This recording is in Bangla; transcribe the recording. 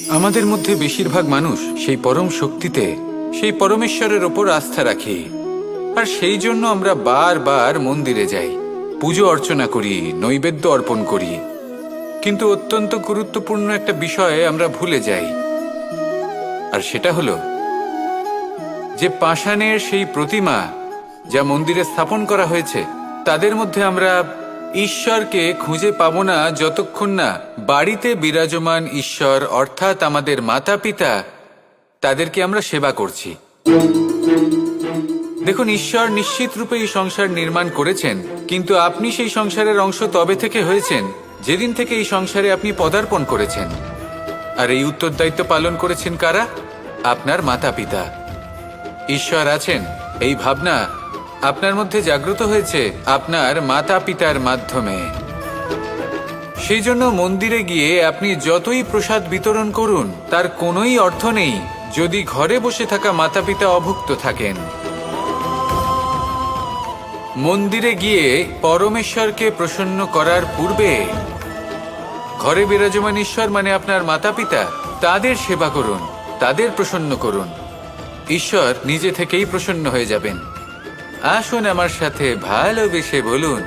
আমাদের মধ্যে বেশিরভাগ মানুষ সেই পরম শক্তিতে, সেই পরমেশ্বরের ওপর আস্থা রাখি, আর সেই জন্য আমরা বারবার মন্দিরে যাই, পুজো অর্চনা করি, নৈবেদ্য অর্পণ করি। কিন্তু অত্যন্ত গুরুত্বপূর্ণ একটা বিষয়ে আমরা ভুলে যাই, আর সেটা হলো যে পাষাণের সেই প্রতিমা যা মন্দিরে স্থাপন করা হয়েছে, তাদের মধ্যে আমরা ঈশ্বরকে খুঁজে পাবো না যতক্ষণ না বাড়িতে বিরাজমান ঈশ্বর অর্থাৎ আমাদের মাতা পিতা, তাদেরকে আমরা সেবা করছি। দেখুন, ঈশ্বর নিশ্চিত রূপে এই সংসার নির্মাণ করেছেন, কিন্তু আপনি সেই সংসারের অংশ তবে থেকে হয়েছেন যেদিন থেকে এই সংসারে আপনি পদার্পণ করেছেন। আর এই উত্তরদায়িত্ব পালন করেছেন কারা? আপনার মাতা পিতা। ঈশ্বর আছেন এই ভাবনা আপনার মধ্যে জাগ্রত হয়েছে আপনার মাতা পিতার মাধ্যমে। সেই জন্য মন্দিরে গিয়ে আপনি যতই প্রসাদ বিতরণ করুন, তার কোনোই অর্থ নেই যদি ঘরে বসে থাকা মাতা পিতা অভুক্ত থাকেন। মন্দিরে গিয়ে পরমেশ্বরকে প্রসন্ন করার পূর্বে ঘরে বিরাজমান ঈশ্বর মানে আপনার মাতা পিতা, তাদের সেবা করুন, তাদের প্রসন্ন করুন। ঈশ্বর নিজে থেকেই প্রসন্ন হয়ে যাবেন। আসুন আমার সাথে ভালোবেসে বলুন,